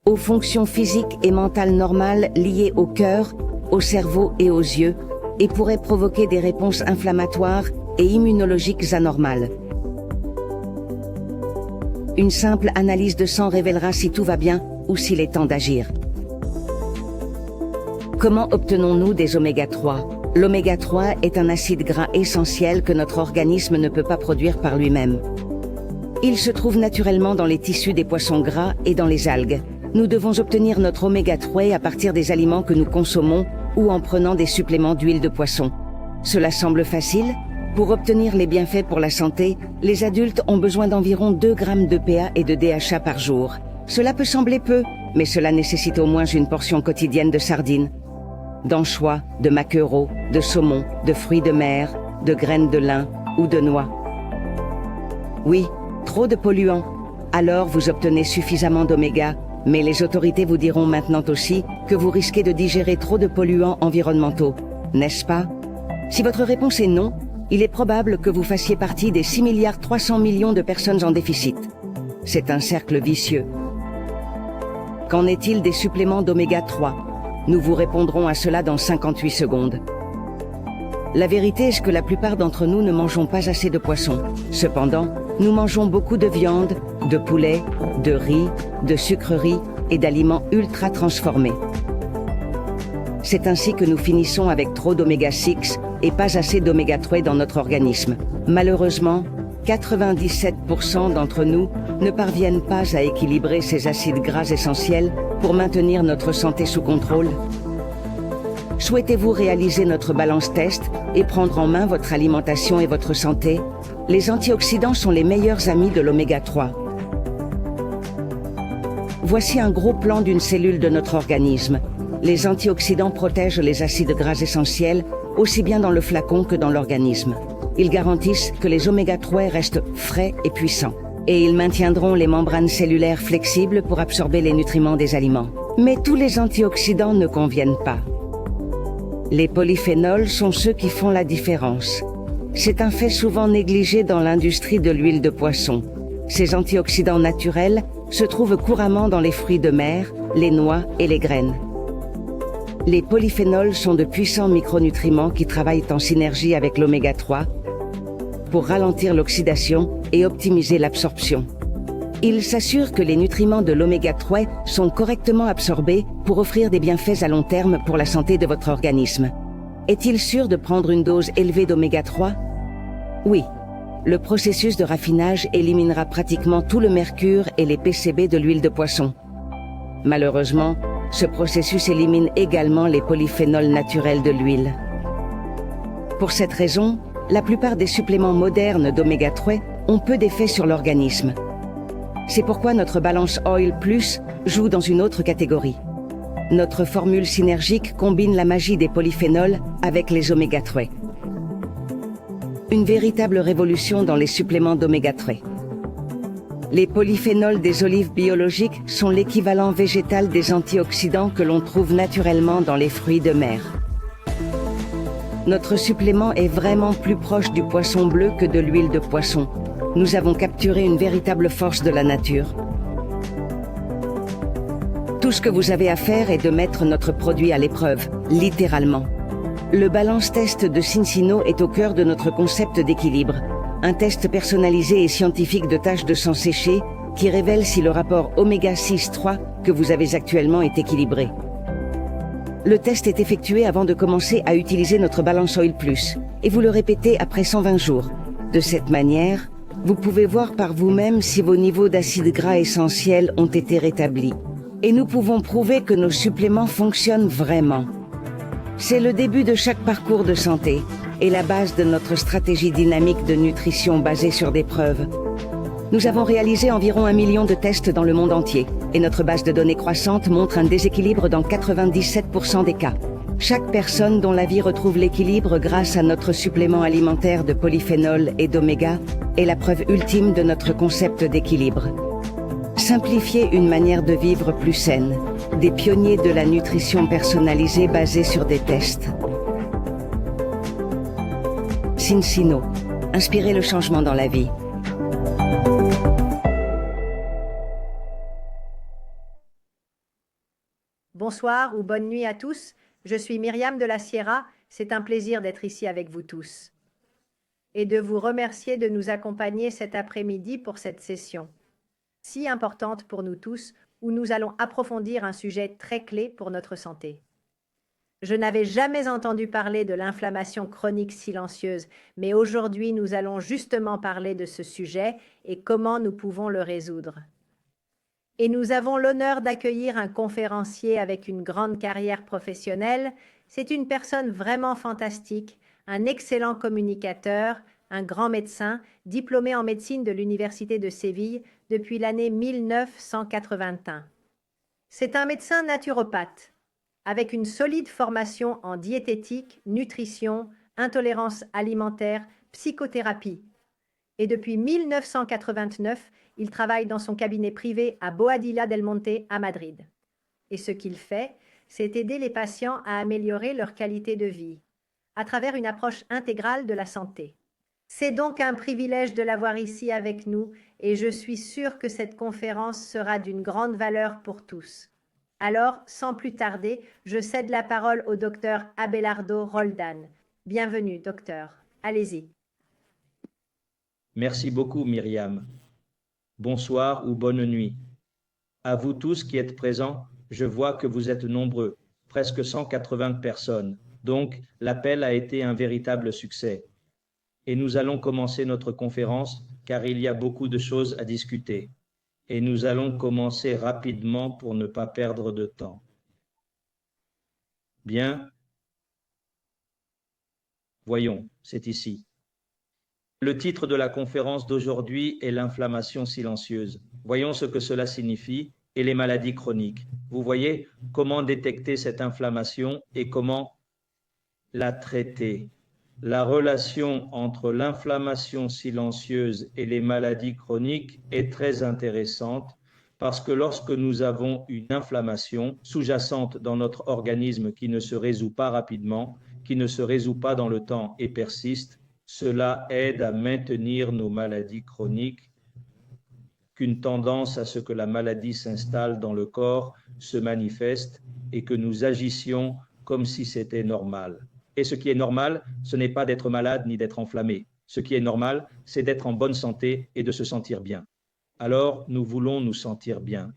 aux fonctions physiques et mentales normales liées au cœur, au cerveau et aux yeux, et pourrait provoquer des réponses inflammatoires et immunologiques anormales. Une simple analyse de sang révélera si tout va bien ou s'il est temps d'agir. Comment obtenons-nous des oméga 3 ? L'oméga 3 est un acide gras essentiel que notre organisme ne peut pas produire par lui-même. Il se trouve naturellement dans les tissus des poissons gras et dans les algues. Nous devons obtenir notre oméga 3 à partir des aliments que nous consommons ou en prenant des suppléments d'huile de poisson. Cela semble facile. Pour obtenir les bienfaits pour la santé, les adultes ont besoin d'environ 2 grammes de PA et de DHA par jour. Cela peut sembler peu, mais cela nécessite au moins une portion quotidienne de sardines, d'anchois, de maquereaux, de saumon, de fruits de mer, de graines de lin ou de noix. Oui, trop de polluants. Alors vous obtenez suffisamment d'oméga, mais les autorités vous diront maintenant aussi que vous risquez de digérer trop de polluants environnementaux, n'est-ce pas? Si votre réponse est non, il est probable que vous fassiez partie des 6,3 milliards de personnes en déficit. C'est un cercle vicieux. Qu'en est-il des suppléments d'oméga 3? Nous vous répondrons à cela dans 58 secondes. La vérité est que la plupart d'entre nous ne mangeons pas assez de poisson. Cependant, nous mangeons beaucoup de viande, de poulet, de riz, de sucreries et d'aliments ultra transformés. C'est ainsi que nous finissons avec trop d'oméga 6 et pas assez d'oméga 3 dans notre organisme. Malheureusement, 97% d'entre nous ne parviennent pas à équilibrer ces acides gras essentiels pour maintenir notre santé sous contrôle. Souhaitez-vous réaliser notre balance test et prendre en main votre alimentation et votre santé? Les antioxydants sont les meilleurs amis de l'oméga 3. Voici un gros plan d'une cellule de notre organisme. Les antioxydants protègent les acides gras essentiels, aussi bien dans le flacon que dans l'organisme. Ils garantissent que les oméga 3 restent frais et puissants. Et ils maintiendront les membranes cellulaires flexibles pour absorber les nutriments des aliments. Mais tous les antioxydants ne conviennent pas. Les polyphénols sont ceux qui font la différence. C'est un fait souvent négligé dans l'industrie de l'huile de poisson. Ces antioxydants naturels se trouvent couramment dans les fruits de mer, les noix et les graines. Les polyphénols sont de puissants micronutriments qui travaillent en synergie avec l'oméga 3 pour ralentir l'oxydation et optimiser l'absorption. Ils s'assurent que les nutriments de l'oméga 3 sont correctement absorbés pour offrir des bienfaits à long terme pour la santé de votre organisme. Est-il sûr de prendre une dose élevée d'oméga 3? Oui. Le processus de raffinage éliminera pratiquement tout le mercure et les PCB de l'huile de poisson. Malheureusement, ce processus élimine également les polyphénols naturels de l'huile. Pour cette raison, la plupart des suppléments modernes d'oméga 3 ont peu d'effet sur l'organisme. C'est pourquoi notre Balance Oil Plus joue dans une autre catégorie. Notre formule synergique combine la magie des polyphénols avec les oméga 3. Une véritable révolution dans les suppléments d'oméga 3. Les polyphénols des olives biologiques sont l'équivalent végétal des antioxydants que l'on trouve naturellement dans les fruits de mer. Notre supplément est vraiment plus proche du poisson bleu que de l'huile de poisson. Nous avons capturé une véritable force de la nature. Tout ce que vous avez à faire est de mettre notre produit à l'épreuve, littéralement. Le Balance Test de Cincino est au cœur de notre concept d'équilibre. Un test personnalisé et scientifique de taches de sang séchées qui révèle si le rapport oméga 6-3 que vous avez actuellement est équilibré. Le test est effectué avant de commencer à utiliser notre Balance Oil Plus et vous le répétez après 120 jours. De cette manière, vous pouvez voir par vous-même si vos niveaux d'acides gras essentiels ont été rétablis. Et nous pouvons prouver que nos suppléments fonctionnent vraiment. C'est le début de chaque parcours de santé et la base de notre stratégie dynamique de nutrition basée sur des preuves. Nous avons réalisé environ 1 million de tests dans le monde entier et notre base de données croissante montre un déséquilibre dans 97% des cas. Chaque personne dont la vie retrouve l'équilibre grâce à notre supplément alimentaire de polyphénol et d'oméga est la preuve ultime de notre concept d'équilibre. Simplifier une manière de vivre plus saine. Des pionniers de la nutrition personnalisée basée sur des tests. Cincino. Inspirez le changement dans la vie. Bonsoir ou bonne nuit à tous. Je suis Myriam de la Sierra. C'est un plaisir d'être ici avec vous tous et de vous remercier de nous accompagner cet après-midi pour cette session si importante pour nous tous où nous allons approfondir un sujet très clé pour notre santé. Je n'avais jamais entendu parler de l'inflammation chronique silencieuse, mais aujourd'hui nous allons justement parler de ce sujet et comment nous pouvons le résoudre. Et nous avons l'honneur d'accueillir un conférencier avec une grande carrière professionnelle. C'est une personne vraiment fantastique, un excellent communicateur, un grand médecin, diplômé en médecine de l'Université de Séville depuis l'année 1981. C'est un médecin naturopathe, avec une solide formation en diététique, nutrition, intolérance alimentaire, psychothérapie. Et depuis 1989, il travaille dans son cabinet privé à Boadilla del Monte à Madrid. Et ce qu'il fait, c'est aider les patients à améliorer leur qualité de vie à travers une approche intégrale de la santé. C'est donc un privilège de l'avoir ici avec nous et je suis sûre que cette conférence sera d'une grande valeur pour tous. Alors, sans plus tarder, je cède la parole au docteur Abelardo Roldan. Bienvenue, docteur. Allez-y. Merci beaucoup, Myriam. Bonsoir ou bonne nuit. À vous tous qui êtes présents, je vois que vous êtes nombreux, presque 180 personnes. Donc, l'appel a été un véritable succès. Et nous allons commencer notre conférence car il y a beaucoup de choses à discuter. Et nous allons commencer rapidement pour ne pas perdre de temps. Bien. Voyons, c'est ici. Le titre de la conférence d'aujourd'hui est l'inflammation silencieuse. Voyons ce que cela signifie et les maladies chroniques. Vous voyez comment détecter cette inflammation et comment la traiter. La relation entre l'inflammation silencieuse et les maladies chroniques est très intéressante parce que lorsque nous avons une inflammation sous-jacente dans notre organisme qui ne se résout pas rapidement, qui ne se résout pas dans le temps et persiste, cela aide à maintenir nos maladies chroniques, qu'une tendance à ce que la maladie s'installe dans le corps se manifeste et que nous agissions comme si c'était normal. Et ce qui est normal, ce n'est pas d'être malade ni d'être enflammé. Ce qui est normal, c'est d'être en bonne santé et de se sentir bien. Alors, nous voulons nous sentir bien,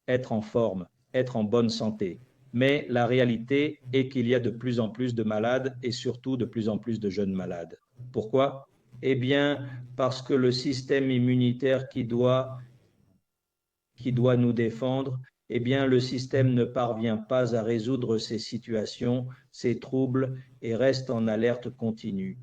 être en forme, être en bonne santé. Mais la réalité est qu'il y a de plus en plus de malades et surtout de plus en plus de jeunes malades. Pourquoi ? Eh bien, parce que le système immunitaire qui doit nous défendre, eh bien, le système ne parvient pas à résoudre ces situations, ces troubles et reste en alerte continue.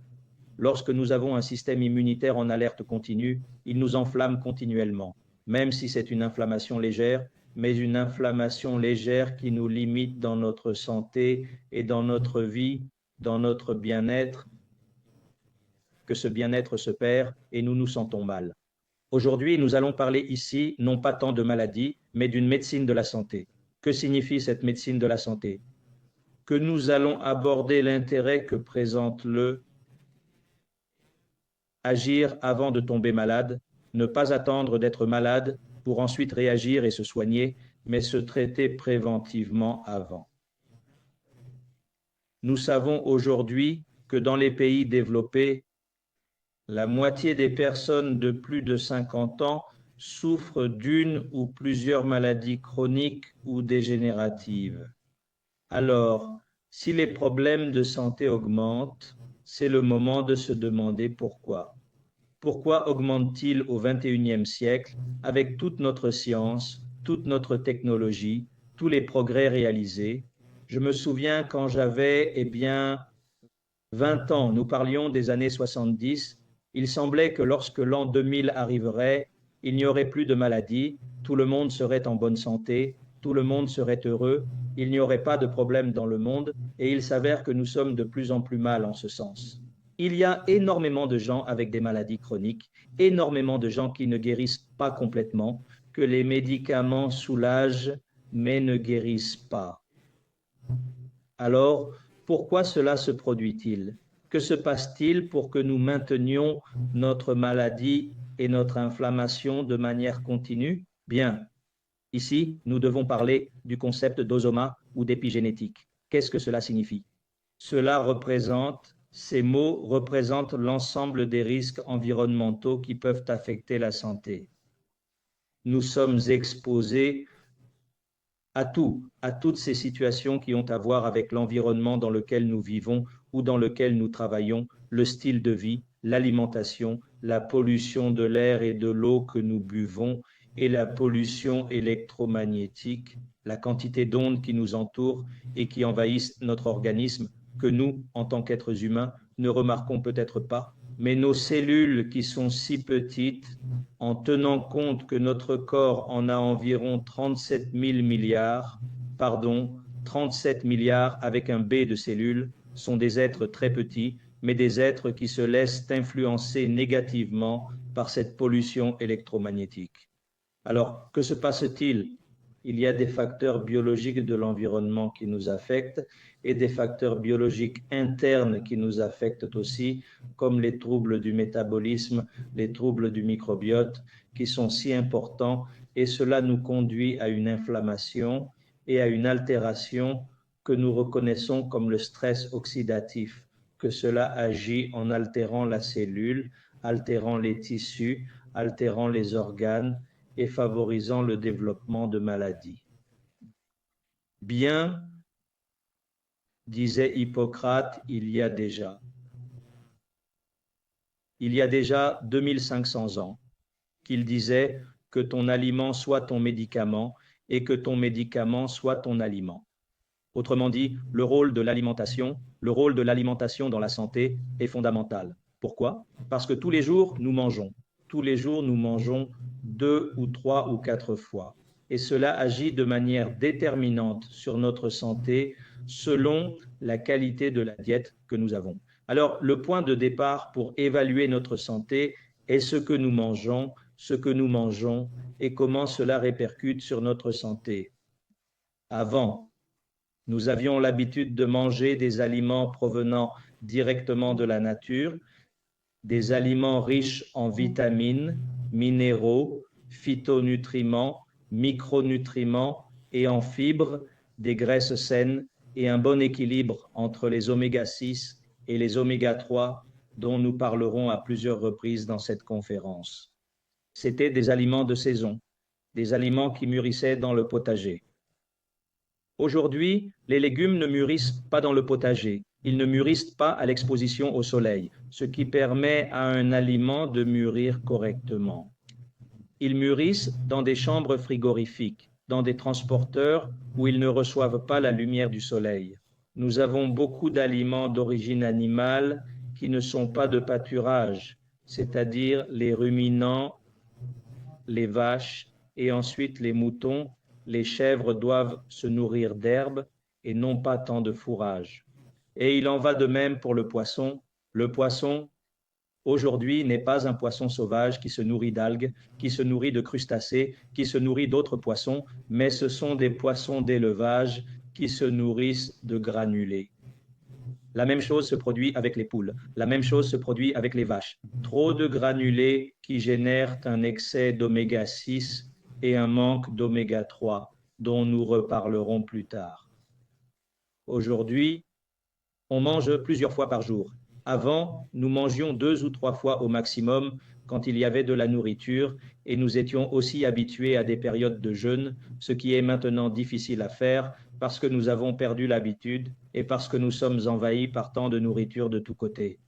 Lorsque nous avons un système immunitaire en alerte continue, il nous enflamme continuellement, même si c'est une inflammation légère, mais une inflammation légère qui nous limite dans notre santé et dans notre vie, dans notre bien-être, que ce bien-être se perd et nous nous sentons mal. Aujourd'hui, nous allons parler ici non pas tant de maladie, mais d'une médecine de la santé. Que signifie cette médecine de la santé ? Que nous allons aborder l'intérêt que présente le agir avant de tomber malade, ne pas attendre d'être malade pour ensuite réagir et se soigner, mais se traiter préventivement avant. Nous savons aujourd'hui que dans les pays développés, la moitié des personnes de plus de 50 ans souffrent d'une ou plusieurs maladies chroniques ou dégénératives. Alors, si les problèmes de santé augmentent, c'est le moment de se demander pourquoi. Pourquoi augmente-t-il au XXIe siècle avec toute notre science, toute notre technologie, tous les progrès réalisés? Je me souviens quand j'avais, 20 ans, nous parlions des années 70, il semblait que lorsque l'an 2000 arriverait, il n'y aurait plus de maladies, tout le monde serait en bonne santé, tout le monde serait heureux, il n'y aurait pas de problème dans le monde, et il s'avère que nous sommes de plus en plus mal en ce sens. Il y a énormément de gens avec des maladies chroniques, énormément de gens qui ne guérissent pas complètement, que les médicaments soulagent mais ne guérissent pas. Alors, pourquoi cela se produit-il? Que se passe-t-il pour que nous maintenions notre maladie et notre inflammation de manière continue? Bien, Ici, nous devons parler du concept d'osoma ou d'épigénétique. Qu'est-ce que cela signifie? Ces mots représentent l'ensemble des risques environnementaux qui peuvent affecter la santé. Nous sommes exposés à toutes ces situations qui ont à voir avec l'environnement dans lequel nous vivons ou dans lequel nous travaillons, le style de vie, l'alimentation, la pollution de l'air et de l'eau que nous buvons et la pollution électromagnétique, la quantité d'ondes qui nous entourent et qui envahissent notre organisme, que nous, en tant qu'êtres humains, ne remarquons peut-être pas, mais nos cellules qui sont si petites, en tenant compte que notre corps en a environ 37 milliards avec un B de cellules, sont des êtres très petits, mais des êtres qui se laissent influencer négativement par cette pollution électromagnétique. Alors, que se passe-t-il? Il y a des facteurs biologiques de l'environnement qui nous affectent et des facteurs biologiques internes qui nous affectent aussi, comme les troubles du métabolisme, les troubles du microbiote, qui sont si importants, et cela nous conduit à une inflammation et à une altération que nous reconnaissons comme le stress oxydatif, que cela agit en altérant la cellule, altérant les tissus, altérant les organes, et favorisant le développement de maladies. Bien, disait Hippocrate il y a déjà 2500 ans, qu'il disait que ton aliment soit ton médicament et que ton médicament soit ton aliment. Autrement dit, le rôle de l'alimentation dans la santé est fondamental. Pourquoi? Parce que tous les jours, nous mangeons. Tous les jours, nous mangeons 2 ou 3 ou 4 fois. Et cela agit de manière déterminante sur notre santé selon la qualité de la diète que nous avons. Alors, le point de départ pour évaluer notre santé est ce que nous mangeons et comment cela répercute sur notre santé. Avant, nous avions l'habitude de manger des aliments provenant directement de la nature, des aliments riches en vitamines, minéraux, phytonutriments, micronutriments et en fibres, des graisses saines et un bon équilibre entre les oméga 6 et les oméga 3 dont nous parlerons à plusieurs reprises dans cette conférence. C'étaient des aliments de saison, des aliments qui mûrissaient dans le potager. Aujourd'hui, les légumes ne mûrissent pas dans le potager. Ils ne mûrissent pas à l'exposition au soleil, ce qui permet à un aliment de mûrir correctement. Ils mûrissent dans des chambres frigorifiques, dans des transporteurs où ils ne reçoivent pas la lumière du soleil. Nous avons beaucoup d'aliments d'origine animale qui ne sont pas de pâturage, c'est-à-dire les ruminants, les vaches et ensuite les moutons. Les chèvres doivent se nourrir d'herbes et non pas tant de fourrage. Et il en va de même pour le poisson. Le poisson, aujourd'hui, n'est pas un poisson sauvage qui se nourrit d'algues, qui se nourrit de crustacés, qui se nourrit d'autres poissons, mais ce sont des poissons d'élevage qui se nourrissent de granulés. La même chose se produit avec les poules, la même chose se produit avec les vaches. Trop de granulés qui génèrent un excès d'oméga 6 et un manque d'oméga 3, dont nous reparlerons plus tard. Aujourd'hui, on mange plusieurs fois par jour. Avant, nous mangions 2 ou 3 fois au maximum quand il y avait de la nourriture et nous étions aussi habitués à des périodes de jeûne, ce qui est maintenant difficile à faire parce que nous avons perdu l'habitude et parce que nous sommes envahis par tant de nourriture de tous côtés.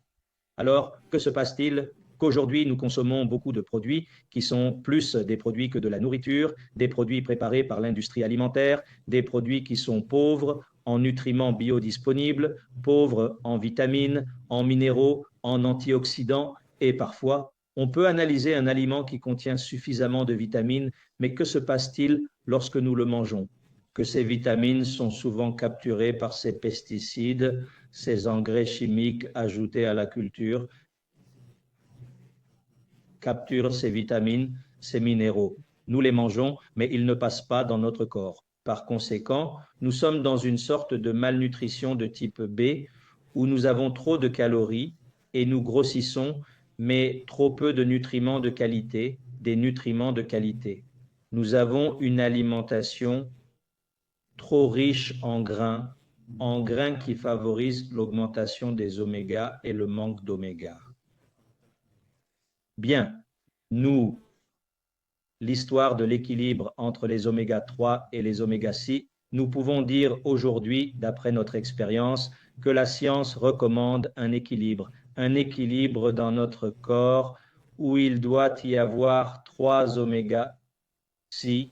Alors, que se passe-t-il? Qu'aujourd'hui, nous consommons beaucoup de produits qui sont plus des produits que de la nourriture, des produits préparés par l'industrie alimentaire, des produits qui sont pauvres en nutriments biodisponibles, pauvres en vitamines, en minéraux, en antioxydants, et parfois, on peut analyser un aliment qui contient suffisamment de vitamines, mais que se passe-t-il lorsque nous le mangeons? Que ces vitamines sont souvent capturées par ces pesticides, ces engrais chimiques ajoutés à la culture, capturent ces vitamines, ces minéraux. Nous les mangeons, mais ils ne passent pas dans notre corps. Par conséquent, nous sommes dans une sorte de malnutrition de type B, où nous avons trop de calories et nous grossissons, mais trop peu de nutriments de qualité, des nutriments de qualité. Nous avons une alimentation trop riche en grains qui favorisent l'augmentation des oméga et le manque d'oméga. Bien, l'histoire de l'équilibre entre les oméga 3 et les oméga 6, nous pouvons dire aujourd'hui, d'après notre expérience, que la science recommande un équilibre dans notre corps où il doit y avoir 3 oméga 6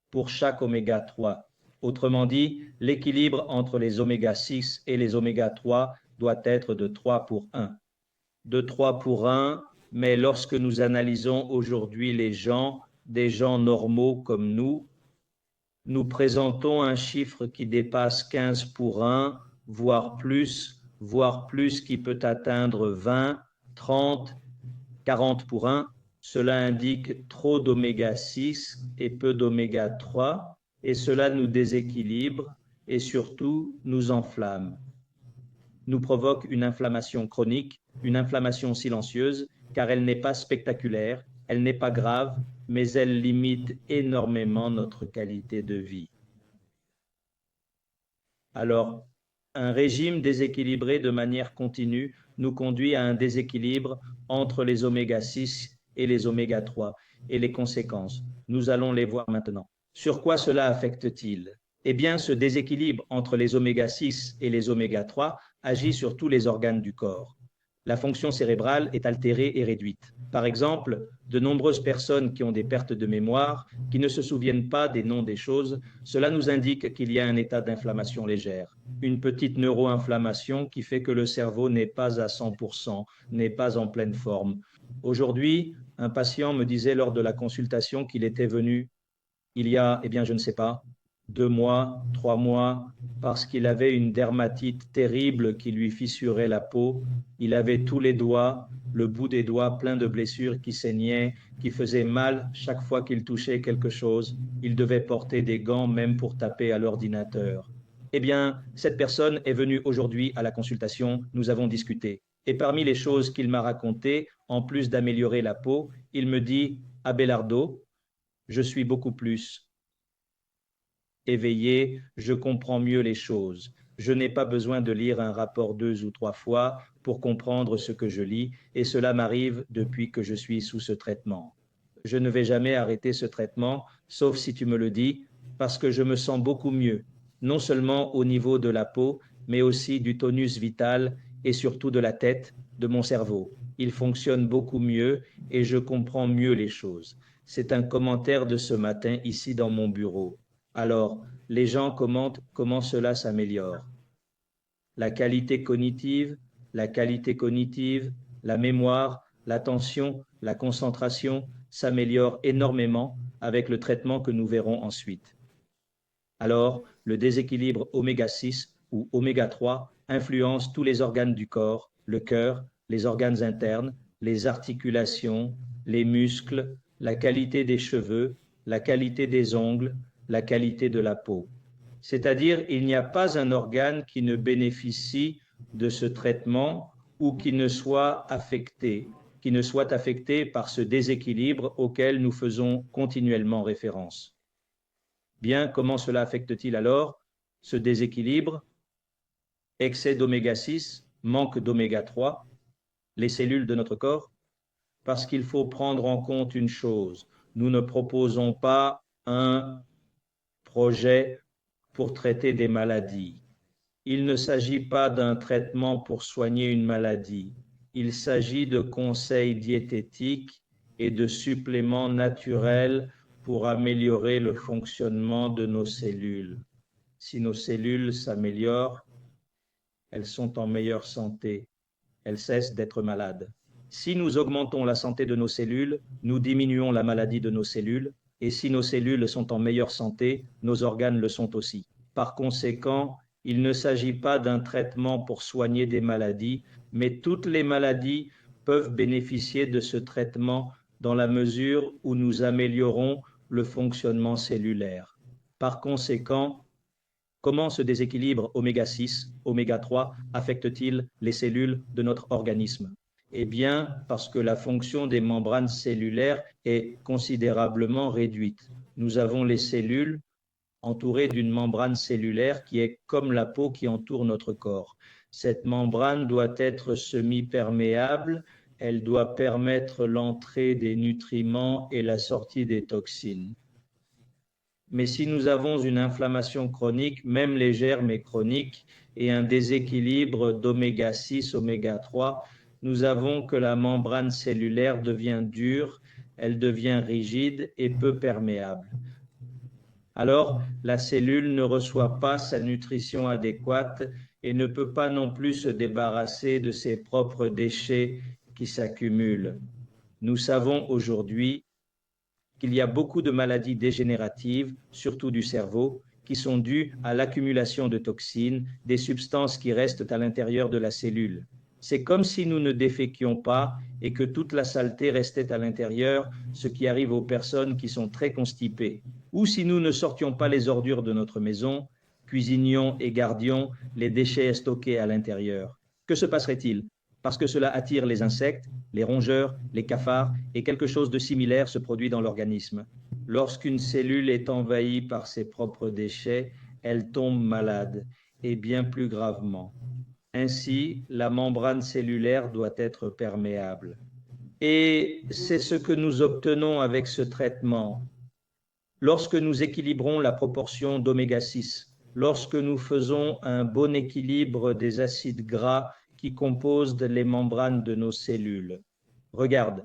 pour chaque oméga 3. Autrement dit, l'équilibre entre les oméga 6 et les oméga 3 doit être de 3 pour 1. De 3 pour 1, mais lorsque nous analysons aujourd'hui les gens, des gens normaux comme nous présentons un chiffre qui dépasse 15 pour 1, voire plus qui peut atteindre 20, 30, 40 pour 1. Cela indique trop d'oméga 6 et peu d'oméga 3, et cela nous déséquilibre et surtout nous enflamme. Nous provoque une inflammation chronique, une inflammation silencieuse, car elle n'est pas spectaculaire, elle n'est pas grave, mais elle limite énormément notre qualité de vie. Alors, un régime déséquilibré de manière continue nous conduit à un déséquilibre entre les oméga 6 et les oméga 3. Et les conséquences, nous allons les voir maintenant. Sur quoi cela affecte-t-il? Eh bien, ce déséquilibre entre les oméga 6 et les oméga 3 agit sur tous les organes du corps. La fonction cérébrale est altérée et réduite. Par exemple, de nombreuses personnes qui ont des pertes de mémoire, qui ne se souviennent pas des noms des choses, cela nous indique qu'il y a un état d'inflammation légère. Une petite neuroinflammation qui fait que le cerveau n'est pas à 100%, n'est pas en pleine forme. Aujourd'hui, un patient me disait lors de la consultation qu'il était venu il y a, je ne sais pas, 2 mois, 3 mois, parce qu'il avait une dermatite terrible qui lui fissurait la peau. Il avait tous les doigts, le bout des doigts plein de blessures qui saignaient, qui faisaient mal chaque fois qu'il touchait quelque chose. Il devait porter des gants même pour taper à l'ordinateur. Eh bien, cette personne est venue aujourd'hui à la consultation, nous avons discuté. Et parmi les choses qu'il m'a racontées, en plus d'améliorer la peau, il me dit « Abelardo, je suis beaucoup plus éveillé, je comprends mieux les choses. Je n'ai pas besoin de lire un rapport 2 ou 3 fois pour comprendre ce que je lis, et cela m'arrive depuis que je suis sous ce traitement. Je ne vais jamais arrêter ce traitement, sauf si tu me le dis, parce que je me sens beaucoup mieux, non seulement au niveau de la peau, mais aussi du tonus vital et surtout de la tête, de mon cerveau. Il fonctionne beaucoup mieux et je comprends mieux les choses. C'est un commentaire de ce matin ici dans mon bureau. Alors, les gens commentent comment cela s'améliore. La qualité cognitive, la mémoire, l'attention, la concentration s'améliorent énormément avec le traitement que nous verrons ensuite. Alors, le déséquilibre oméga 6 ou oméga 3 influence tous les organes du corps, le cœur, les organes internes, les articulations, les muscles, la qualité des cheveux, la qualité des ongles, la qualité de la peau. C'est-à-dire, il n'y a pas un organe qui ne bénéficie de ce traitement ou qui ne soit affecté par ce déséquilibre auquel nous faisons continuellement référence. Bien, comment cela affecte-t-il alors ce déséquilibre? Excès d'oméga 6, manque d'oméga 3, les cellules de notre corps? Parce qu'il faut prendre en compte une chose, nous ne proposons pas un projet pour traiter des maladies. Il ne s'agit pas d'un traitement pour soigner une maladie. Il s'agit de conseils diététiques et de suppléments naturels pour améliorer le fonctionnement de nos cellules. Si nos cellules s'améliorent, elles sont en meilleure santé. Elles cessent d'être malades. Si nous augmentons la santé de nos cellules, nous diminuons la maladie de nos cellules. Et si nos cellules sont en meilleure santé, nos organes le sont aussi. Par conséquent, il ne s'agit pas d'un traitement pour soigner des maladies, mais toutes les maladies peuvent bénéficier de ce traitement dans la mesure où nous améliorons le fonctionnement cellulaire. Par conséquent, comment ce déséquilibre oméga 6, oméga 3 affecte-t-il les cellules de notre organisme? Eh bien, parce que la fonction des membranes cellulaires est considérablement réduite. Nous avons les cellules entourées d'une membrane cellulaire qui est comme la peau qui entoure notre corps. Cette membrane doit être semi-perméable, elle doit permettre l'entrée des nutriments et la sortie des toxines. Mais si nous avons une inflammation chronique, même légère mais chronique, et un déséquilibre d'oméga 6, oméga 3, nous avons que la membrane cellulaire devient dure, elle devient rigide et peu perméable. Alors, la cellule ne reçoit pas sa nutrition adéquate et ne peut pas non plus se débarrasser de ses propres déchets qui s'accumulent. Nous savons aujourd'hui qu'il y a beaucoup de maladies dégénératives, surtout du cerveau, qui sont dues à l'accumulation de toxines, des substances qui restent à l'intérieur de la cellule. C'est comme si nous ne déféquions pas et que toute la saleté restait à l'intérieur, ce qui arrive aux personnes qui sont très constipées. Ou si nous ne sortions pas les ordures de notre maison, cuisinions et gardions les déchets stockés à l'intérieur. Que se passerait-il? Parce que cela attire les insectes, les rongeurs, les cafards, et quelque chose de similaire se produit dans l'organisme. Lorsqu'une cellule est envahie par ses propres déchets, elle tombe malade, et bien plus gravement. Ainsi, la membrane cellulaire doit être perméable. Et c'est ce que nous obtenons avec ce traitement. Lorsque nous équilibrons la proportion d'oméga 6, lorsque nous faisons un bon équilibre des acides gras qui composent les membranes de nos cellules. Regarde,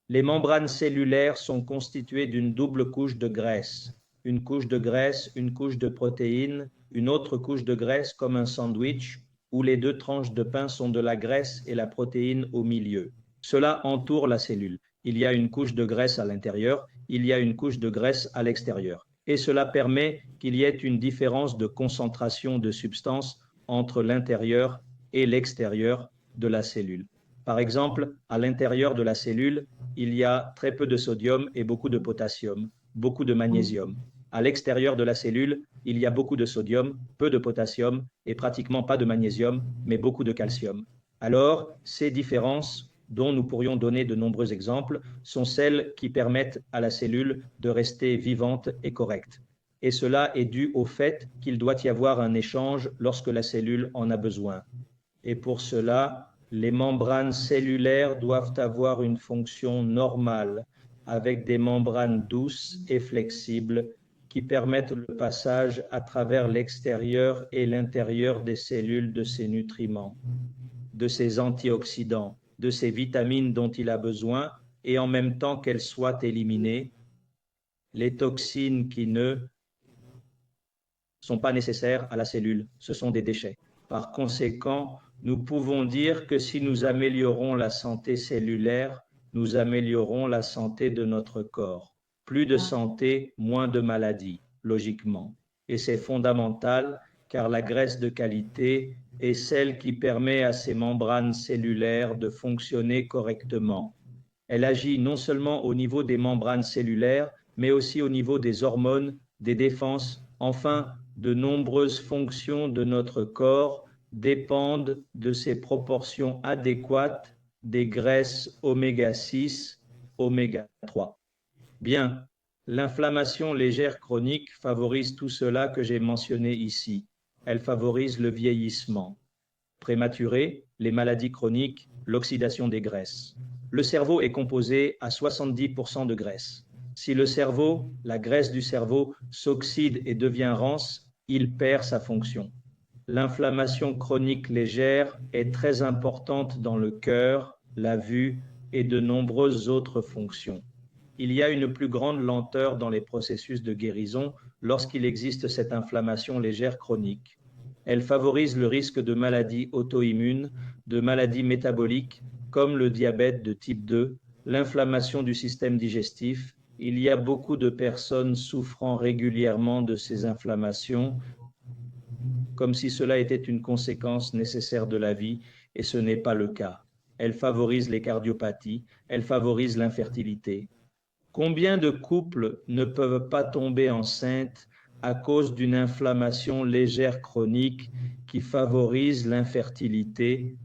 les membranes cellulaires sont constituées d'une double couche de graisse. Une couche de graisse, une couche de protéines, une autre couche de graisse comme un sandwich, où les deux tranches de pain sont de la graisse et la protéine au milieu. Cela entoure la cellule. Il y a une couche de graisse à l'intérieur, il y a une couche de graisse à l'extérieur. Et cela permet qu'il y ait une différence de concentration de substances entre l'intérieur et l'extérieur de la cellule. Par exemple, à l'intérieur de la cellule, il y a très peu de sodium et beaucoup de potassium, beaucoup de magnésium. À l'extérieur de la cellule, il y a beaucoup de sodium, peu de potassium et pratiquement pas de magnésium, mais beaucoup de calcium. Alors, ces différences, dont nous pourrions donner de nombreux exemples, sont celles qui permettent à la cellule de rester vivante et correcte. Et cela est dû au fait qu'il doit y avoir un échange lorsque la cellule en a besoin. Et pour cela, les membranes cellulaires doivent avoir une fonction normale, avec des membranes douces et flexibles qui permettent le passage à travers l'extérieur et l'intérieur des cellules de ces nutriments, de ces antioxydants, de ces vitamines dont il a besoin, et en même temps qu'elles soient éliminées, les toxines qui ne sont pas nécessaires à la cellule, ce sont des déchets. Par conséquent, nous pouvons dire que si nous améliorons la santé cellulaire, nous améliorons la santé de notre corps. Plus de santé, moins de maladies, logiquement. Et c'est fondamental car la graisse de qualité est celle qui permet à ces membranes cellulaires de fonctionner correctement. Elle agit non seulement au niveau des membranes cellulaires, mais aussi au niveau des hormones, des défenses, enfin, de nombreuses fonctions de notre corps dépendent de ces proportions adéquates des graisses oméga 6, oméga 3. Bien, l'inflammation légère chronique favorise tout cela que j'ai mentionné ici. Elle favorise le vieillissement prématuré, les maladies chroniques, l'oxydation des graisses. Le cerveau est composé à 70% de graisse. Si le cerveau, la graisse du cerveau, s'oxyde et devient rance, il perd sa fonction. L'inflammation chronique légère est très importante dans le cœur, la vue et de nombreuses autres fonctions. Il y a une plus grande lenteur dans les processus de guérison lorsqu'il existe cette inflammation légère chronique. Elle favorise le risque de maladies auto-immunes, de maladies métaboliques comme le diabète de type 2, l'inflammation du système digestif. Il y a beaucoup de personnes souffrant régulièrement de ces inflammations, comme si cela était une conséquence nécessaire de la vie, et ce n'est pas le cas. Elle favorise les cardiopathies, elle favorise l'infertilité. Combien de couples ne peuvent pas tomber enceintes à cause d'une inflammation légère chronique qui favorise l'infertilité,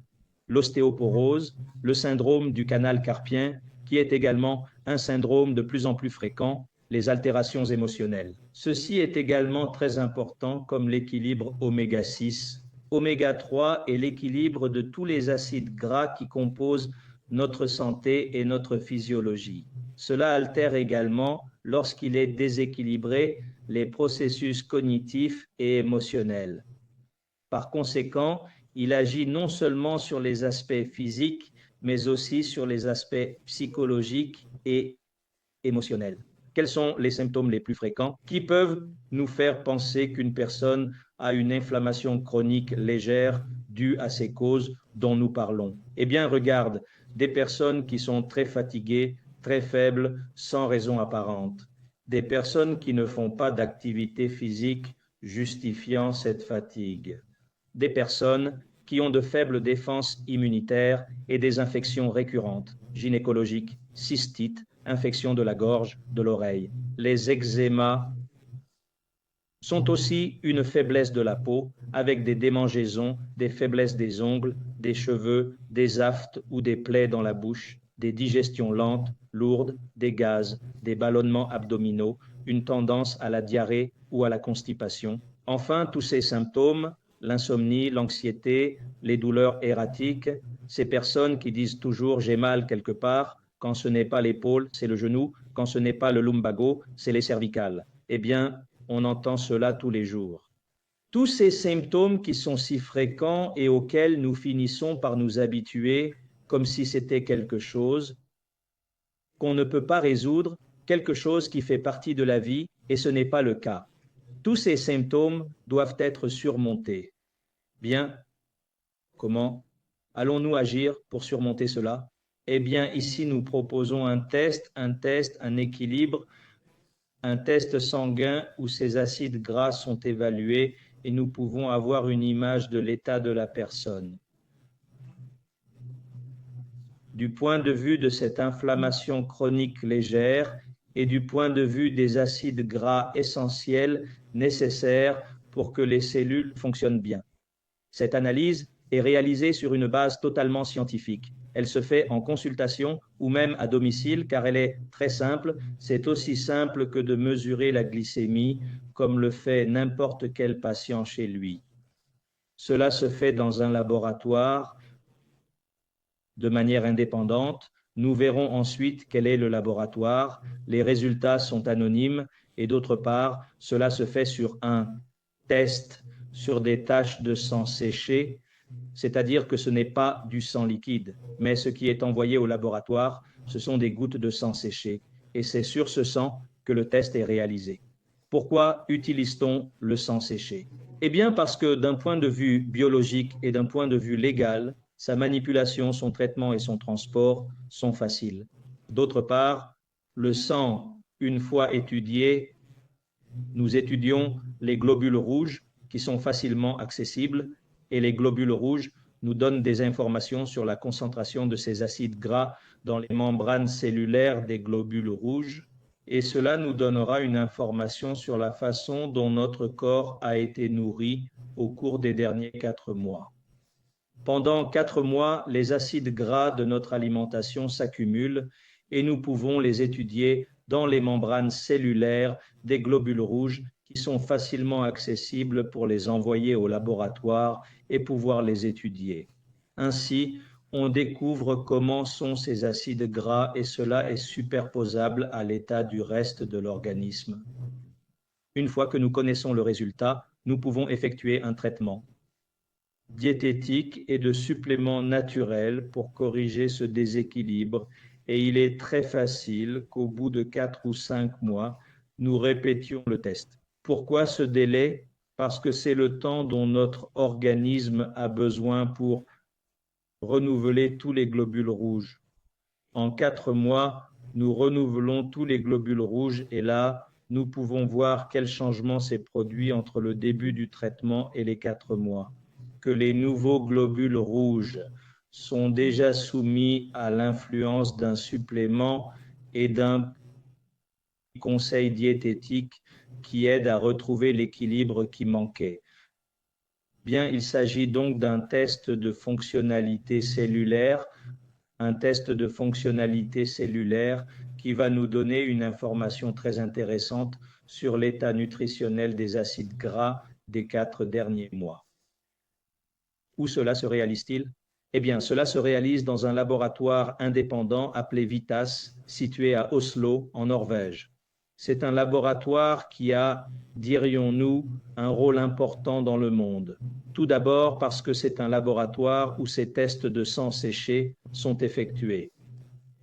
l'ostéoporose, le syndrome du canal carpien, qui est également un syndrome de plus en plus fréquent, les altérations émotionnelles. Ceci est également très important comme l'équilibre oméga 6, oméga 3 et l'équilibre de tous les acides gras qui composent notre santé et notre physiologie. Cela altère également, lorsqu'il est déséquilibré, les processus cognitifs et émotionnels. Par conséquent, il agit non seulement sur les aspects physiques, mais aussi sur les aspects psychologiques et émotionnels. Quels sont les symptômes les plus fréquents qui peuvent nous faire penser qu'une personne a une inflammation chronique légère due à ces causes dont nous parlons? Eh bien, regarde, des personnes qui sont très fatiguées, très faibles, sans raison apparente. Des personnes qui ne font pas d'activité physique justifiant cette fatigue. Des personnes qui ont de faibles défenses immunitaires et des infections récurrentes, gynécologiques, cystites, infections de la gorge, de l'oreille. Les eczémas sont aussi une faiblesse de la peau avec des démangeaisons, des faiblesses des ongles, des cheveux, des aftes ou des plaies dans la bouche, des digestions lentes, lourdes, des gaz, des ballonnements abdominaux, une tendance à la diarrhée ou à la constipation. Enfin, tous ces symptômes, l'insomnie, l'anxiété, les douleurs erratiques, ces personnes qui disent toujours « j'ai mal quelque part », quand ce n'est pas l'épaule, c'est le genou, quand ce n'est pas le lumbago, c'est les cervicales. Eh bien, on entend cela tous les jours. Tous ces symptômes qui sont si fréquents et auxquels nous finissons par nous habituer comme si c'était quelque chose qu'on ne peut pas résoudre, quelque chose qui fait partie de la vie, et ce n'est pas le cas. Tous ces symptômes doivent être surmontés. Bien, comment allons-nous agir pour surmonter cela? Eh bien, ici, nous proposons un test, un équilibre, un test sanguin où ces acides gras sont évalués et nous pouvons avoir une image de l'état de la personne. Du point de vue de cette inflammation chronique légère et du point de vue des acides gras essentiels nécessaires pour que les cellules fonctionnent bien. Cette analyse est réalisée sur une base totalement scientifique. Elle se fait en consultation ou même à domicile car elle est très simple. C'est aussi simple que de mesurer la glycémie comme le fait n'importe quel patient chez lui. Cela se fait dans un laboratoire de manière indépendante. Nous verrons ensuite quel est le laboratoire. Les résultats sont anonymes et d'autre part, cela se fait sur un test sur des taches de sang séchées, c'est-à-dire que ce n'est pas du sang liquide, mais ce qui est envoyé au laboratoire, ce sont des gouttes de sang séchées, et c'est sur ce sang que le test est réalisé. Pourquoi utilise-t-on le sang séché? Eh bien parce que d'un point de vue biologique et d'un point de vue légal, sa manipulation, son traitement et son transport sont faciles. D'autre part, le sang, une fois étudié, nous étudions les globules rouges qui sont facilement accessibles et les globules rouges nous donnent des informations sur la concentration de ces acides gras dans les membranes cellulaires des globules rouges et cela nous donnera une information sur la façon dont notre corps a été nourri au cours des derniers 4 mois. Pendant 4 mois, les acides gras de notre alimentation s'accumulent et nous pouvons les étudier dans les membranes cellulaires des globules rouges qui sont facilement accessibles pour les envoyer au laboratoire et pouvoir les étudier. Ainsi, on découvre comment sont ces acides gras et cela est superposable à l'état du reste de l'organisme. Une fois que nous connaissons le résultat, nous pouvons effectuer un traitement diététique et de suppléments naturels pour corriger ce déséquilibre et il est très facile qu'au bout de 4 ou 5 mois, nous répétions le test. Pourquoi ce délai? Parce que c'est le temps dont notre organisme a besoin pour renouveler tous les globules rouges. En 4 mois, nous renouvelons tous les globules rouges et là, nous pouvons voir quel changement s'est produit entre le début du traitement et les 4 mois. Que les nouveaux globules rouges sont déjà soumis à l'influence d'un supplément et d'un conseil diététique qui aide à retrouver l'équilibre qui manquait. Bien, il s'agit donc d'un test de fonctionnalité cellulaire un test de fonctionnalité cellulaire qui va nous donner une information très intéressante sur l'état nutritionnel des acides gras des 4 derniers mois. Où cela se réalise-t-il? Eh bien, cela se réalise dans un laboratoire indépendant appelé Vitas, situé à Oslo, en Norvège. C'est un laboratoire qui a, dirions-nous, un rôle important dans le monde. Tout d'abord parce que c'est un laboratoire où ces tests de sang séché sont effectués.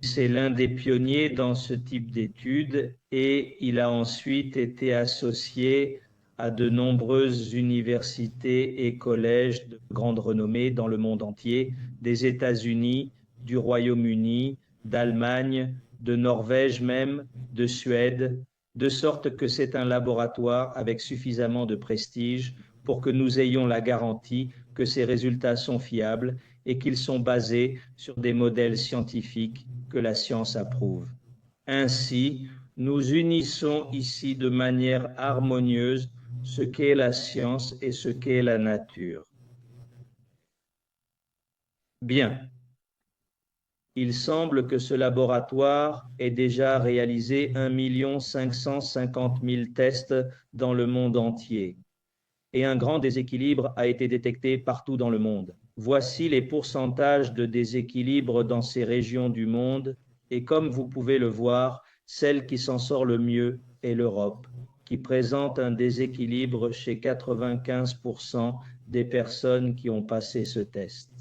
C'est l'un des pionniers dans ce type d'études et il a ensuite été associé à de nombreuses universités et collèges de grande renommée dans le monde entier, des États-Unis, du Royaume-Uni, d'Allemagne, de Norvège même, de Suède, de sorte que c'est un laboratoire avec suffisamment de prestige pour que nous ayons la garantie que ces résultats sont fiables et qu'ils sont basés sur des modèles scientifiques que la science approuve. Ainsi, nous unissons ici de manière harmonieuse ce qu'est la science et ce qu'est la nature. Bien. Il semble que ce laboratoire ait déjà réalisé 1 550 000 tests dans le monde entier. Et un grand déséquilibre a été détecté partout dans le monde. Voici les pourcentages de déséquilibre dans ces régions du monde. Et comme vous pouvez le voir, celle qui s'en sort le mieux est l'Europe, qui présente un déséquilibre chez 95% des personnes qui ont passé ce test.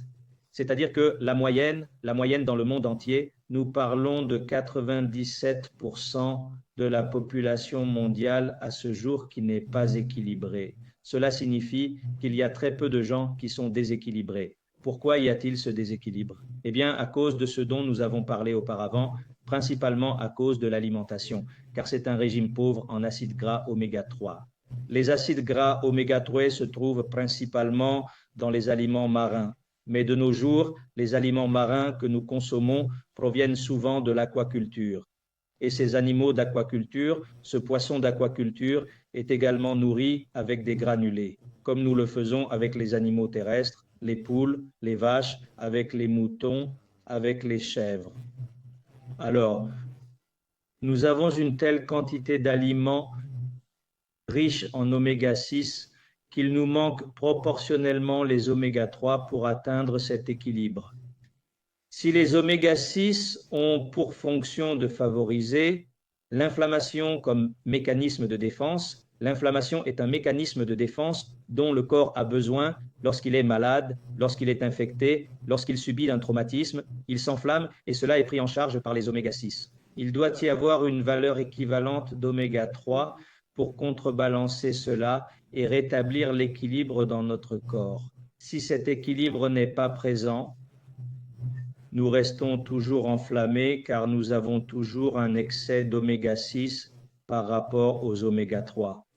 C'est-à-dire que la moyenne dans le monde entier, nous parlons de 97% de la population mondiale à ce jour qui n'est pas équilibrée. Cela signifie qu'il y a très peu de gens qui sont déséquilibrés. Pourquoi y a-t-il ce déséquilibre? Eh bien, à cause de ce dont nous avons parlé auparavant, principalement à cause de l'alimentation, car c'est un régime pauvre en acides gras oméga 3. Les acides gras oméga 3 se trouvent principalement dans les aliments marins. Mais de nos jours, les aliments marins que nous consommons proviennent souvent de l'aquaculture. Et ces animaux d'aquaculture, ce poisson d'aquaculture, est également nourri avec des granulés, comme nous le faisons avec les animaux terrestres, les poules, les vaches, avec les moutons, avec les chèvres. Alors, nous avons une telle quantité d'aliments riches en oméga 6 qu'il nous manque proportionnellement les oméga 3 pour atteindre cet équilibre. Si les oméga 6 ont pour fonction de favoriser l'inflammation comme mécanisme de défense, l'inflammation est un mécanisme de défense dont le corps a besoin lorsqu'il est malade, lorsqu'il est infecté, lorsqu'il subit un traumatisme, il s'enflamme et cela est pris en charge par les oméga 6. Il doit y avoir une valeur équivalente d'oméga 3 pour contrebalancer cela et rétablir l'équilibre dans notre corps. Si cet équilibre n'est pas présent, nous restons toujours enflammés car nous avons toujours un excès d'oméga 6 par rapport aux oméga 3.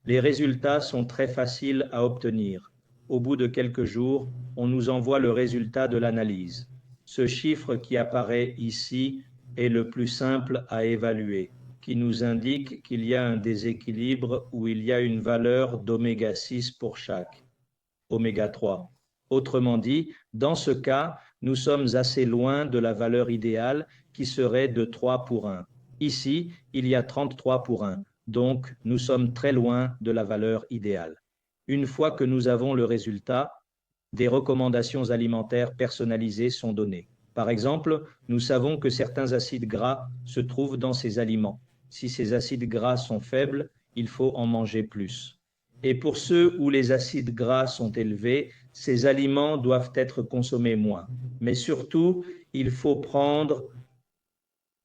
Les résultats sont très faciles à obtenir. Au bout de quelques jours, on nous envoie le résultat de l'analyse. Ce chiffre qui apparaît ici est le plus simple à évaluer, qui nous indique qu'il y a un déséquilibre où il y a une valeur d'oméga 6 pour chaque oméga 3. Autrement dit, dans ce cas, nous sommes assez loin de la valeur idéale qui serait de 3 pour 1. Ici, il y a 33 pour 1, donc nous sommes très loin de la valeur idéale. Une fois que nous avons le résultat, des recommandations alimentaires personnalisées sont données. Par exemple, nous savons que certains acides gras se trouvent dans ces aliments. Si ces acides gras sont faibles, il faut en manger plus. Et pour ceux où les acides gras sont élevés, ces aliments doivent être consommés moins. Mais surtout, il faut prendre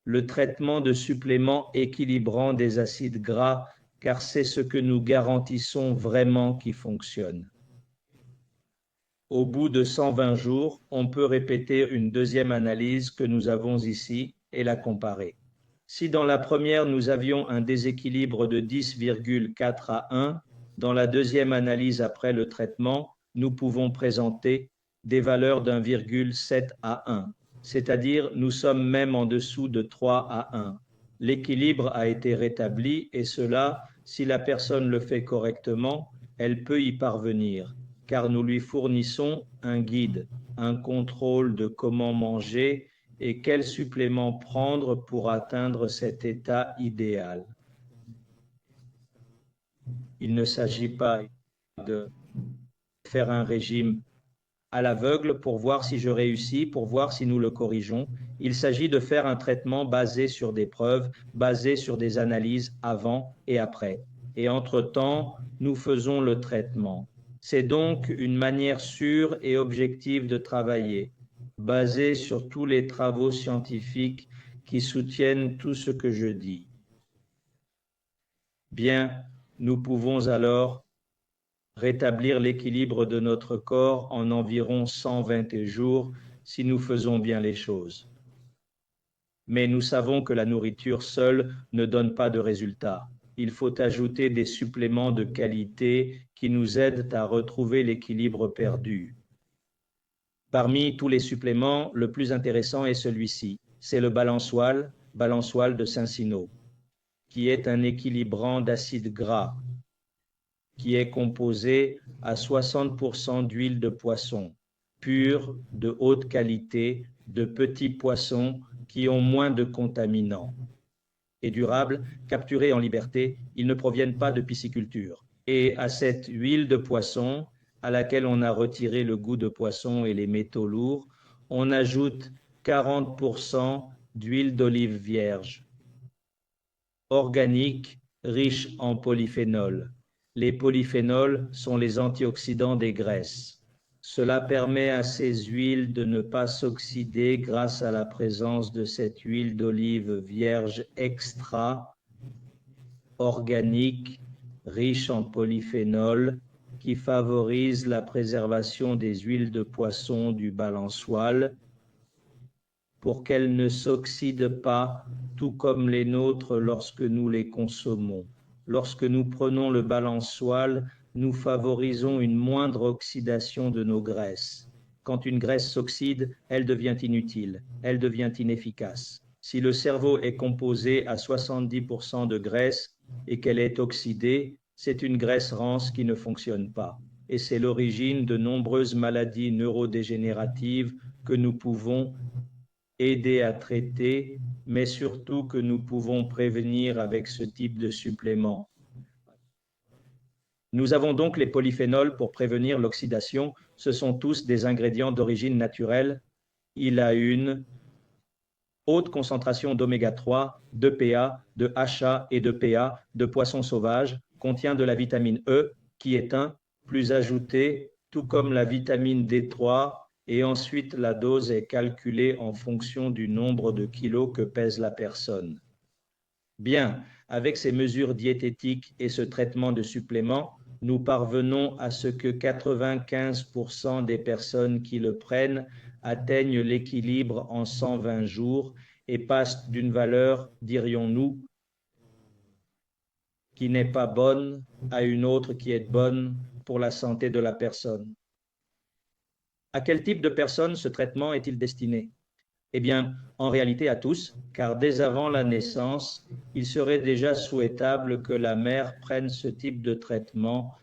le traitement de suppléments équilibrant des acides gras, car c'est ce que nous garantissons vraiment qui fonctionne. Au bout de 120 jours, on peut répéter une deuxième analyse que nous avons ici et la comparer. Si dans la première, nous avions un déséquilibre de 10,4 à 1, dans la deuxième analyse après le traitement, nous pouvons présenter des valeurs d'1,7 à 1, c'est-à-dire nous sommes même en dessous de 3 à 1. L'équilibre a été rétabli et cela, si la personne le fait correctement, elle peut y parvenir, car nous lui fournissons un guide, un contrôle de comment manger et quels suppléments prendre pour atteindre cet état idéal. Il ne s'agit pas de faire un régime à l'aveugle pour voir si je réussis, pour voir si nous le corrigeons. Il s'agit de faire un traitement basé sur des preuves, basé sur des analyses avant et après. Et entre-temps, nous faisons le traitement. C'est donc une manière sûre et objective de travailler, basée sur tous les travaux scientifiques qui soutiennent tout ce que je dis. Bien, nous pouvons alors rétablir l'équilibre de notre corps en environ 120 jours si nous faisons bien les choses. Mais nous savons que la nourriture seule ne donne pas de résultat. Il faut ajouter des suppléments de qualité qui nous aident à retrouver l'équilibre perdu. Parmi tous les suppléments, le plus intéressant est celui-ci. C'est le balançoile de Saint-Cyno, qui est un équilibrant d'acides gras, qui est composé à 60% d'huile de poisson, pure, de haute qualité, de petits poissons qui ont moins de contaminants. Et durables, capturés en liberté, ils ne proviennent pas de pisciculture. Et à cette huile de poisson, à laquelle on a retiré le goût de poisson et les métaux lourds, on ajoute 40% d'huile d'olive vierge, organique, riche en polyphénols. Les polyphénols sont les antioxydants des graisses. Cela permet à ces huiles de ne pas s'oxyder grâce à la présence de cette huile d'olive vierge extra, organique, riche en polyphénols, qui favorise la préservation des huiles de poisson du balançoile pour qu'elles ne s'oxydent pas, tout comme les nôtres lorsque nous les consommons. Lorsque nous prenons le balançoile, nous favorisons une moindre oxydation de nos graisses. Quand une graisse s'oxyde, elle devient inutile, elle devient inefficace. Si le cerveau est composé à 70% de graisse et qu'elle est oxydée, c'est une graisse rance qui ne fonctionne pas. Et c'est l'origine de nombreuses maladies neurodégénératives que nous pouvons aider à traiter, mais surtout que nous pouvons prévenir avec ce type de supplément. Nous avons donc les polyphénols pour prévenir l'oxydation. Ce sont tous des ingrédients d'origine naturelle. Il a une haute concentration d'oméga 3, de PA, de HA et de PA de poissons sauvages, contient de la vitamine E, qui est plus ajoutée, tout comme la vitamine D3, et ensuite la dose est calculée en fonction du nombre de kilos que pèse la personne. Bien, avec ces mesures diététiques et ce traitement de suppléments, nous parvenons à ce que 95% des personnes qui le prennent atteignent l'équilibre en 120 jours et passent d'une valeur, dirions-nous, qui n'est pas bonne à une autre qui est bonne pour la santé de la personne. À quel type de personnes ce traitement est-il destiné? Eh bien, en réalité à tous, car dès avant la naissance, il serait déjà souhaitable que la mère prenne ce type de traitement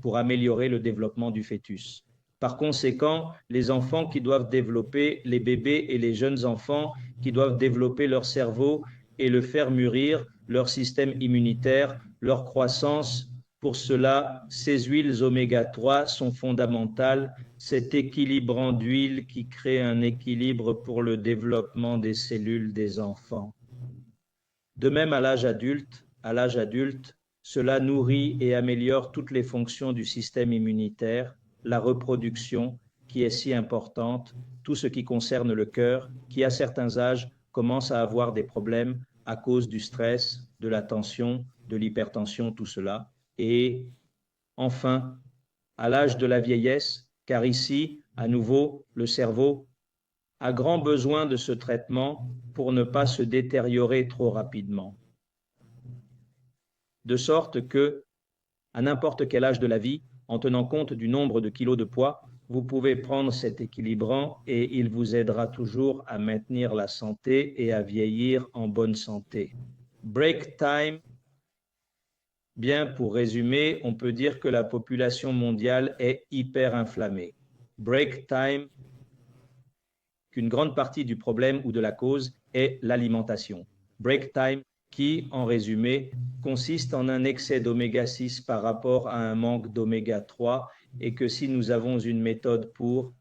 pour améliorer le développement du fœtus. Par conséquent, les enfants qui doivent développer, les bébés et les jeunes enfants qui doivent développer leur cerveau et le faire mûrir, leur système immunitaire, leur croissance, pour cela, ces huiles oméga 3 sont fondamentales, cet équilibrant d'huile qui crée un équilibre pour le développement des cellules des enfants. De même, à l'âge adulte, cela nourrit et améliore toutes les fonctions du système immunitaire, la reproduction, qui est si importante, tout ce qui concerne le cœur, qui à certains âges commence à avoir des problèmes à cause du stress, de la tension, de l'hypertension, tout cela. Et enfin, à l'âge de la vieillesse, car ici, à nouveau, le cerveau a grand besoin de ce traitement pour ne pas se détériorer trop rapidement. De sorte que, à n'importe quel âge de la vie, en tenant compte du nombre de kilos de poids, vous pouvez prendre cet équilibrant et il vous aidera toujours à maintenir la santé et à vieillir en bonne santé. Break time Bien, pour résumer, on peut dire que la population mondiale est hyper inflammée. Break time, qu'une grande partie du problème ou de la cause est l'alimentation. Break time, qui, en résumé, consiste en un excès d'oméga 6 par rapport à un manque d'oméga 3 et que si nous avons une méthode pour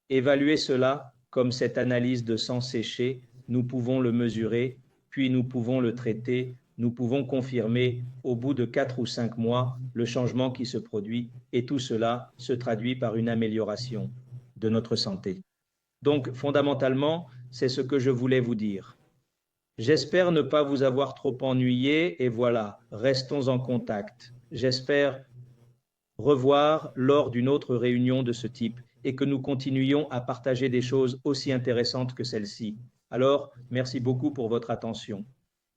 évaluer cela, comme cette analyse de sang séché, nous pouvons le mesurer, puis nous pouvons le traiter, nous pouvons confirmer au bout de 4 ou 5 mois le changement qui se produit et tout cela se traduit par une amélioration de notre santé. Donc, fondamentalement, c'est ce que je voulais vous dire. J'espère ne pas vous avoir trop ennuyé et voilà, restons en contact. J'espère revoir lors d'une autre réunion de ce type et que nous continuions à partager des choses aussi intéressantes que celle-ci. Alors, merci beaucoup pour votre attention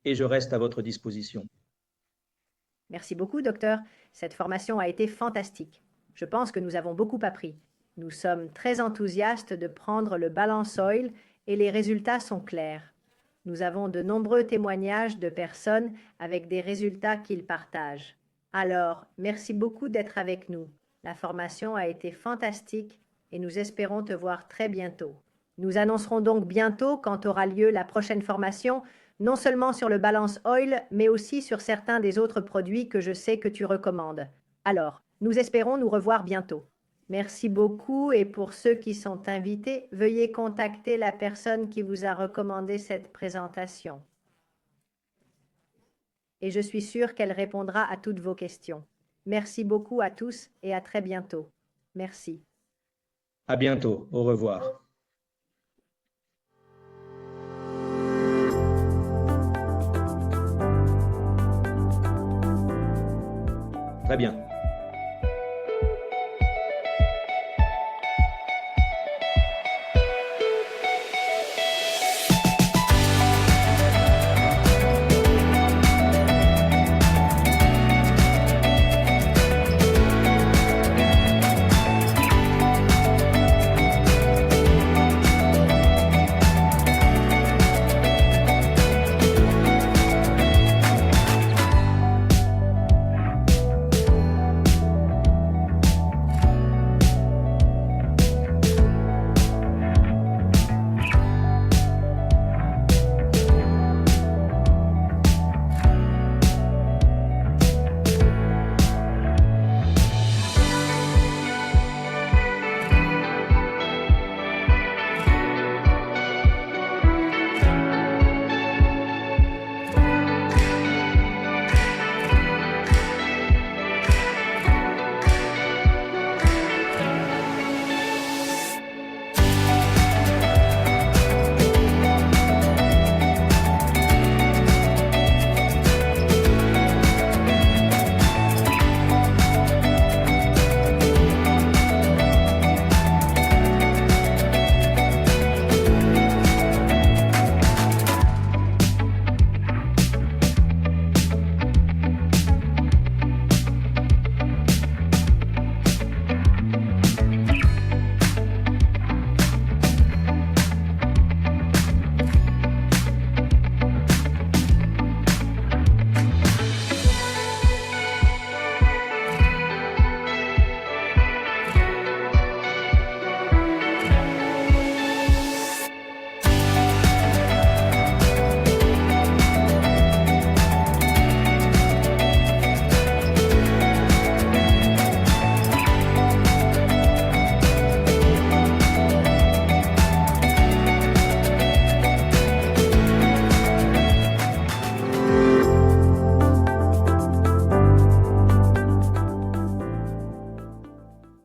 et je reste à votre disposition. Merci beaucoup, docteur. Cette formation a été fantastique. Je pense que nous avons beaucoup appris. Nous sommes très enthousiastes de prendre le Balance Oil et les résultats sont clairs. Nous avons de nombreux témoignages de personnes avec des résultats qu'ils partagent. Alors, merci beaucoup d'être avec nous. La formation a été fantastique et nous espérons te voir très bientôt. Nous annoncerons donc bientôt quand aura lieu la prochaine formation, non seulement sur le Balance Oil, mais aussi sur certains des autres produits que je sais que tu recommandes. Alors, nous espérons nous revoir bientôt. Merci beaucoup et pour ceux qui sont invités, veuillez contacter la personne qui vous a recommandé cette présentation. Et je suis sûre qu'elle répondra à toutes vos questions. Merci beaucoup à tous et à très bientôt. Merci. À bientôt. Au revoir. Très bien.